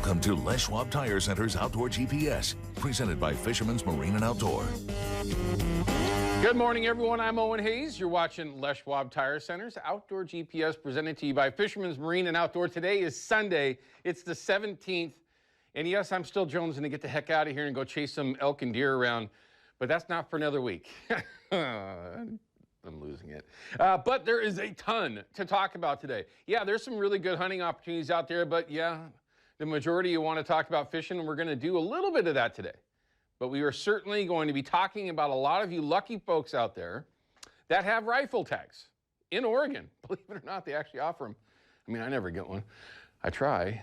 Welcome to Les Schwab Tire Center's Outdoor GPS, presented by Fisherman's Marine and Outdoor. Good morning, everyone. I'm Owen Hayes. You're watching Les Schwab Tire Center's Outdoor GPS, presented to you by Fisherman's Marine and Outdoor. Today is Sunday. It's the 17th. And yes, I'm still jonesing to get the heck out of here and go chase some elk and deer around. But that's not for another week. I'm losing it. But there is a ton to talk about today. Yeah, there's some really good hunting opportunities out there, but yeah, the majority you want to talk about fishing, and we're going to do a little bit of that today. But we are certainly going to be talking about a lot of you lucky folks out there that have rifle tags in Oregon. Believe it or not, they actually offer them. I mean, I never get one. I try.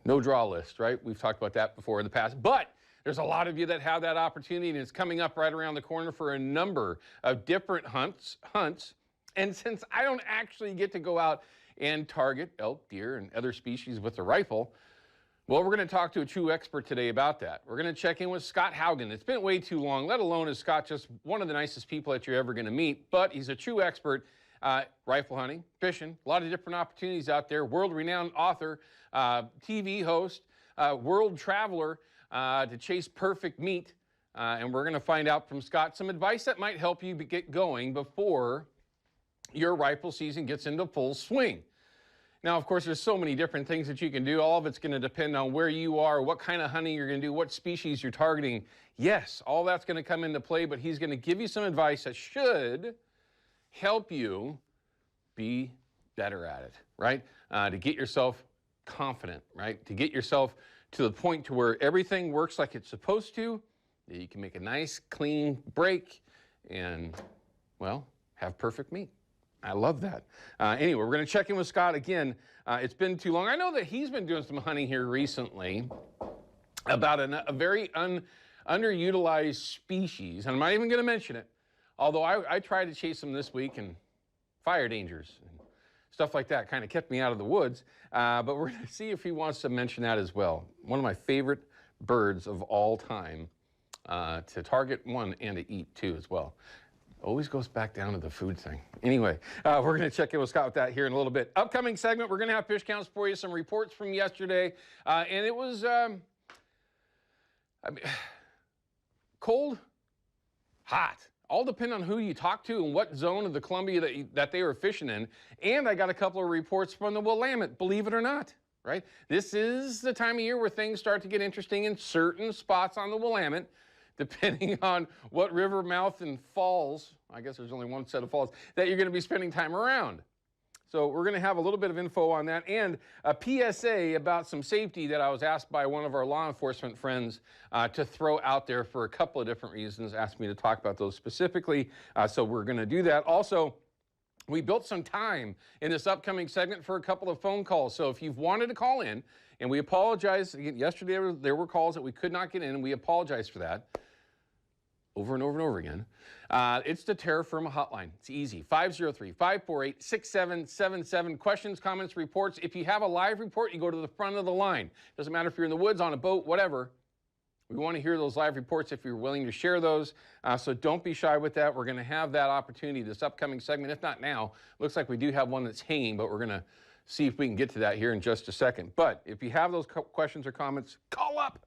No draw list, right? We've talked about that before in the past. But there's a lot of you that have that opportunity, and it's coming up right around the corner for a number of different hunts. And since I don't actually get to go out and target elk, deer, and other species with a rifle, well, we're going to talk to a true expert today about that. We're going to check in with Scott Haugen. It's been way too long, let alone is Scott just one of the nicest people that you're ever going to meet, but he's a true expert. Rifle hunting, fishing, a lot of different opportunities out there, world-renowned author, TV host, world traveler, to chase perfect meat. And we're going to find out from Scott some advice that might help you get going before your rifle season gets into full swing. Now, of course, there's so many different things that you can do. All of it's going to depend on where you are, what kind of hunting you're going to do, what species you're targeting. Yes, all that's going to come into play, but he's going to give you some advice that should help you be better at it, right? To get yourself confident, right? To get yourself to the point to where everything works like it's supposed to, that you can make a nice, clean break and, well, have perfect meat. I love that. Anyway, we're going to check in with Scott again. It's been too long. I know that he's been doing some hunting here recently about a very underutilized species, and I'm not even going to mention it, although I tried to chase them this week, and fire dangers and stuff like that kind of kept me out of the woods. But we're going to see if he wants to mention that as well. One of my favorite birds of all time to target, one, and to eat, too, as well. Always goes back down to the food thing. Anyway, we're going to check in with Scott with that here in a little bit. Upcoming segment, we're going to have fish counts for you, some reports from yesterday. And it was cold, hot. All depend on who you talk to and what zone of the Columbia that they were fishing in. And I got a couple of reports from the Willamette, believe it or not, right? This is the time of year where things start to get interesting in certain spots on the Willamette, depending on what river mouth and falls, I guess there's only one set of falls, that you're going to be spending time around. So we're going to have a little bit of info on that and a PSA about some safety that I was asked by one of our law enforcement friends to throw out there for a couple of different reasons, asked me to talk about those specifically. So we're going to do that. Also, we built some time in this upcoming segment for a couple of phone calls. So if you've wanted to call in, and we apologize, again, yesterday there were calls that we could not get in, and we apologize for that. Over and over and over again. It's the Terra Firma hotline. It's easy. 503-548-6777. Questions, comments, reports. If you have a live report, you go to the front of the line. Doesn't matter if you're in the woods, on a boat, whatever. We want to hear those live reports if you're willing to share those. So don't be shy with that. We're going to have that opportunity this upcoming segment. If not now, looks like we do have one that's hanging, but we're going to see if we can get to that here in just a second. But if you have those questions or comments, call up.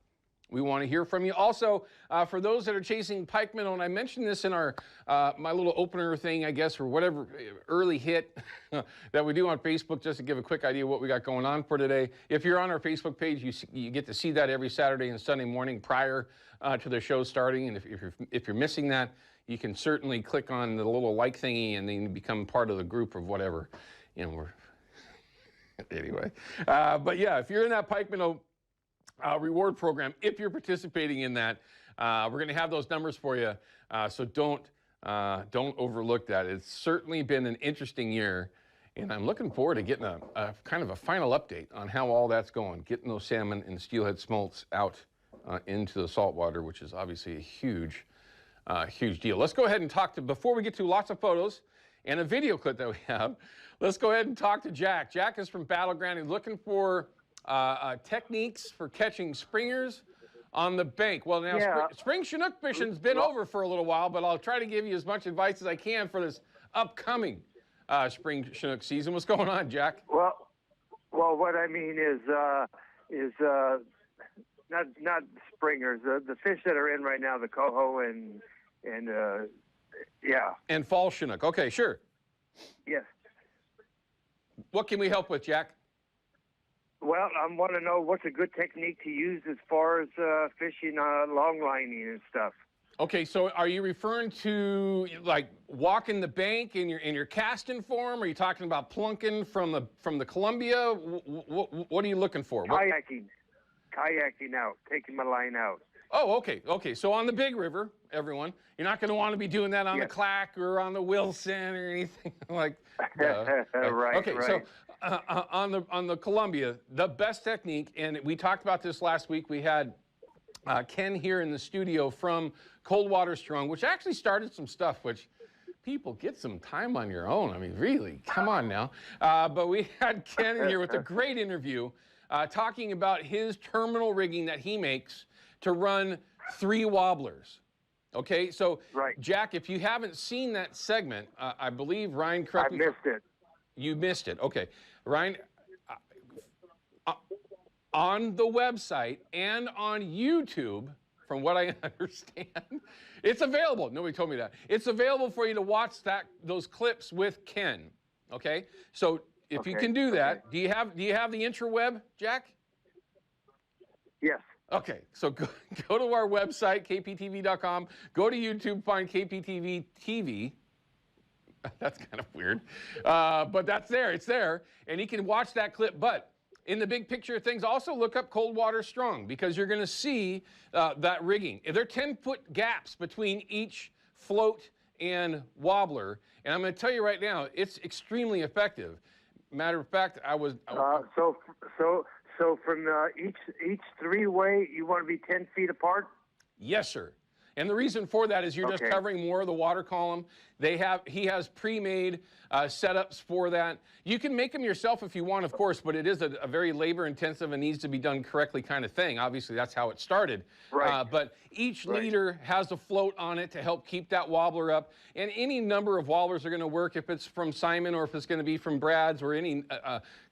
We want to hear from you. Also, for those that are chasing pikemen, and I mentioned this in our my little opener thing, I guess, or whatever early hit that we do on Facebook, just to give a quick idea of what we got going on for today. If you're on our Facebook page, you get to see that every Saturday and Sunday morning prior to the show starting. And if you're missing that, you can certainly click on the little like thingy and then become part of the group of whatever. You know, we're anyway. But yeah, if you're in that pikeman reward program, if you're participating in that, we're going to have those numbers for you, so don't overlook that. It's certainly been an interesting year, and I'm looking forward to getting a kind of a final update on how all that's going, getting those salmon and steelhead smolts out into the saltwater, which is obviously a huge deal. Let's go ahead and talk to, before we get to lots of photos and a video clip that we have, let's go ahead and talk to Jack. Jack is from Battleground. He's looking for techniques for catching springers on the bank. Well, now spring Chinook fishing's been over for a little while, but I'll try to give you as much advice as I can for this upcoming spring Chinook season. What's going on, Jack? Well, what I mean is is not springers. The fish that are in right now, the coho and yeah. And fall chinook. Okay, sure. Yes. What can we help with, Jack? Well, I want to know what's a good technique to use as far as fishing long lining and stuff. Okay, so are you referring to like walking the bank in your casting form? Or are you talking about plunking from the Columbia? What are you looking for? Kayaking out, taking my line out. Oh, okay. So on the big river, everyone, you're not going to want to be doing that on the Clack or on the Wilson or anything like that. Right. Okay, right. so on the Columbia, the best technique, and we talked about this last week. We had Ken here in the studio from Coldwater Strong, which actually started some stuff, which people get some time on your own. I mean, really, come on now. But we had Ken in here with a great interview talking about his terminal rigging that he makes to run 3 wobblers. Okay, so Jack, if you haven't seen that segment, I believe Ryan, correct me. I missed it. You missed it. Okay, Ryan, on the website and on YouTube, from what I understand, it's available. Nobody told me that. It's available for you to watch those clips with Ken. Okay, so if you can do that, do you have the intraweb, Jack? Yes. Okay, so go to our website, kptv.com. Go to YouTube, find KPTV TV. That's kind of weird, but that's there. It's there, and you can watch that clip. But in the big picture of things, also look up Coldwater Strong, because you're going to see that rigging. There are 10-foot gaps between each float and wobbler, and I'm going to tell you right now, it's extremely effective. Matter of fact, So from each 3-way, you want to be 10 feet apart? Yes, sir. And the reason for that is you're just covering more of the water column. He has pre-made setups for that. You can make them yourself if you want, of course, but it is a very labor-intensive and needs to be done correctly kind of thing. Obviously, that's how it started. Right. But each leader has a float on it to help keep that wobbler up. And any number of wobblers are going to work if it's from Simon or if it's going to be from Brad's or any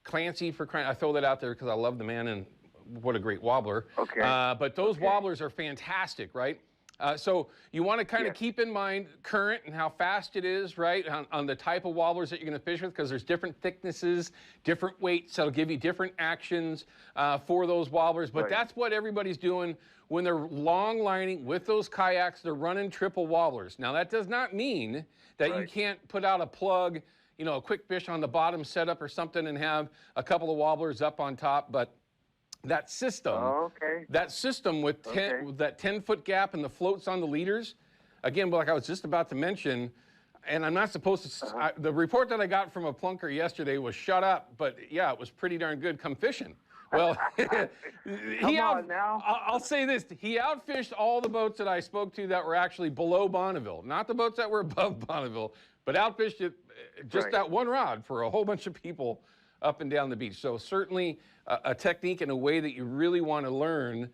Clancy for crying. I throw that out there because I love the man and what a great wobbler. Okay. But those wobblers are fantastic, right? So you want to kind of keep in mind current and how fast it is, right, on the type of wobblers that you're going to fish with, because there's different thicknesses, different weights that'll give you different actions for those wobblers. But that's what everybody's doing when they're long lining with those kayaks. They're running triple wobblers. Now, that does not mean that you can't put out a plug, you know, a quick fish on the bottom setup or something and have a couple of wobblers up on top, but that system, that system with that 10-foot gap and the floats on the leaders, again, like I was just about to mention, and I'm not supposed to, the report that I got from a plunker yesterday was shut up, but yeah, it was pretty darn good. Come fishing. Well, I'll say this, he outfished all the boats that I spoke to that were actually below Bonneville, not the boats that were above Bonneville, but outfished it just that one rod for a whole bunch of people up and down the beach. So certainly a technique and a way that you really want to learn.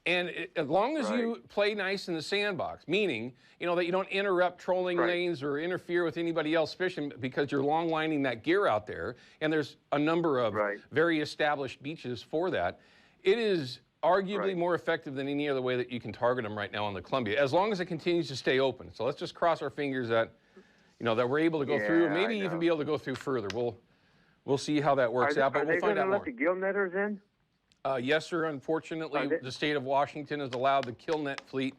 And as long as you play nice in the sandbox, meaning, you know, that you don't interrupt trolling lanes or interfere with anybody else fishing because you're long lining that gear out there, and there's a number of very established beaches for that, it is arguably more effective than any other way that you can target them right now on the Columbia, as long as it continues to stay open. So let's just cross our fingers that, you know, that we're able to go through, maybe even be able to go through further. We'll see how that works out, but we'll find out more. Are they going to let the gill netters in? Yes, sir. Unfortunately, the state of Washington has allowed the kill net fleet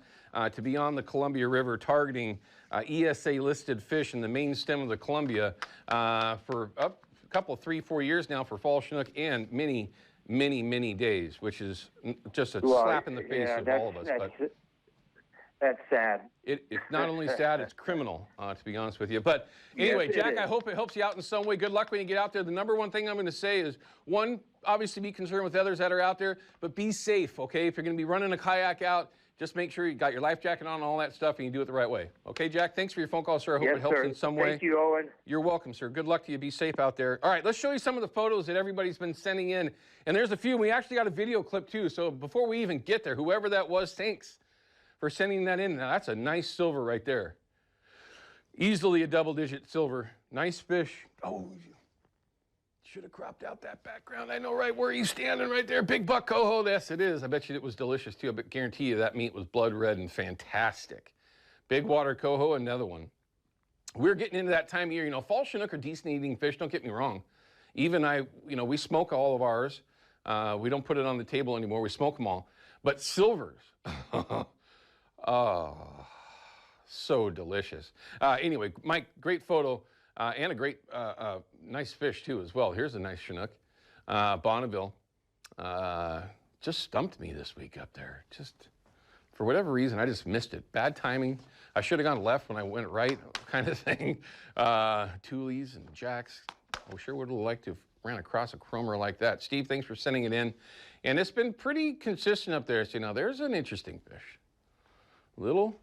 to be on the Columbia River targeting ESA-listed fish in the main stem of the Columbia for a couple, 3-4 years now for fall chinook and many, many, many days, which is just a slap in the face of all of us. That's sad. It's not only sad, it's criminal, to be honest with you. But anyway, Jack, I hope it helps you out in some way. Good luck when you get out there. The number one thing I'm going to say is, one, obviously be concerned with others that are out there, but be safe, okay? If you're going to be running a kayak out, just make sure you got your life jacket on and all that stuff and you do it the right way. Okay, Jack? Thanks for your phone call, sir. I hope it helps in some way. Thank you, Owen. You're welcome, sir. Good luck to you. Be safe out there. All right, let's show you some of the photos that everybody's been sending in. And there's a few. We actually got a video clip, too. So before we even get there, whoever that was, thanks for sending that in. Now, that's a nice silver right there. Easily a double-digit silver. Nice fish. Oh, should have cropped out that background. I know right where he's standing right there. Big buck coho. Yes, it is. I bet you it was delicious too. I bet guarantee you that meat was blood red and fantastic. Big water coho, another one. We're getting into that time of year. You know, fall Chinook are decent eating fish. Don't get me wrong. Even we smoke all of ours. We don't put it on the table anymore. We smoke them all. But silvers, oh, so delicious. Anyway, Mike, great photo and a great, nice fish too as well. Here's a nice Chinook. Bonneville just stumped me this week up there. Just for whatever reason, I just missed it. Bad timing. I should have gone left when I went right, kind of thing. Toolies and jacks. I sure would have liked to have ran across a chromer like that. Steve, thanks for sending it in. And it's been pretty consistent up there. So, you know, there's an interesting fish. Little,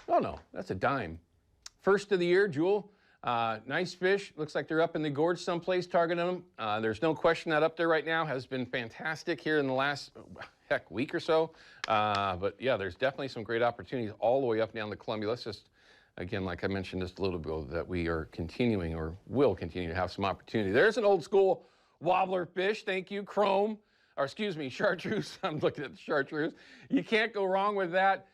oh no, that's a dime. First of the year, Jewel. Nice fish. Looks like they're up in the gorge someplace targeting them. There's no question that up there right now has been fantastic here in the last, week or so. But yeah, there's definitely some great opportunities all the way up and down the Columbia. Let's just, again, like I mentioned just a little bit ago, that we are continuing or will continue to have some opportunity. There's an old school wobbler fish. Thank you, chrome, or excuse me, chartreuse. I'm looking at the chartreuse. You can't go wrong with that.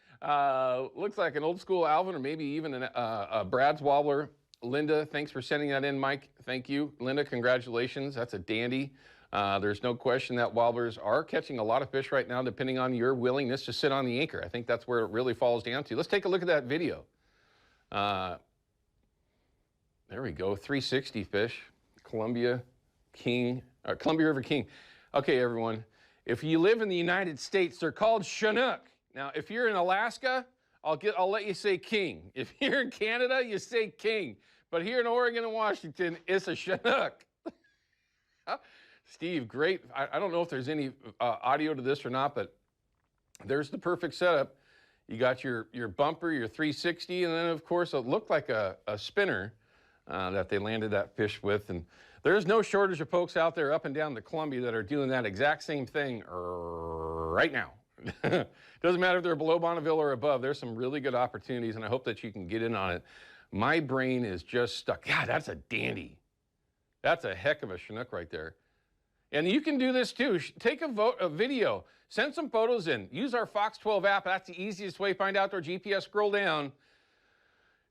Looks like an old school Alvin or maybe even a Brad's wobbler. Linda, thanks for sending that in, Mike. Thank you. Linda, congratulations. That's a dandy. There's no question that wobblers are catching a lot of fish right now, depending on your willingness to sit on the anchor. I think that's where it really falls down to. Let's take a look at that video. There we go, 360 fish, Columbia River King. Okay, everyone, if you live in the United States, they're called Chinook. Now, if you're in Alaska, I'll let you say king. If you're in Canada, you say king. But here in Oregon and Washington, it's a Chinook. Steve, great. I don't know if there's any audio to this or not, but there's the perfect setup. You got your bumper, your 360, and then, of course, it looked like a spinner that they landed that fish with. And there's no shortage of folks out there up and down the Columbia that are doing that exact same thing right now. Doesn't matter if they're below Bonneville or above. There's some really good opportunities, and I hope that you can get in on it. My brain is just stuck. God, that's a dandy. That's a heck of a Chinook right there. And you can do this too. Take a video, send some photos in. Use our Fox 12 app. That's the easiest way. Find Outdoor GPS, scroll down,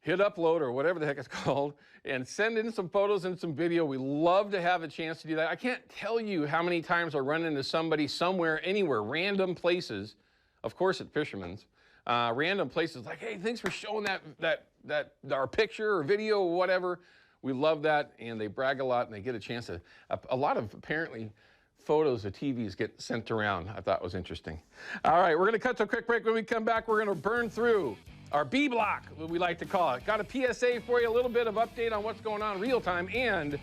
hit upload or whatever the heck it's called, and send in some photos and some video. We love to have a chance to do that. I can't tell you how many times I run into somebody somewhere, anywhere, random places, of course at Fisherman's, random places like, hey, thanks for showing that our picture or video or whatever. We love that, and they brag a lot, and they get a chance to, a lot of apparently photos of TVs get sent around. I thought was interesting. All right, we're gonna cut to a quick break. When we come back, we're gonna burn through our B block, what we like to call it. Got a PSA for you, a little bit of update on what's going on real time, and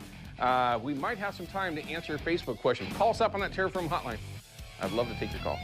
we might have some time to answer your Facebook question. Call us up on that Terra Firma hotline. I'd love to take your call.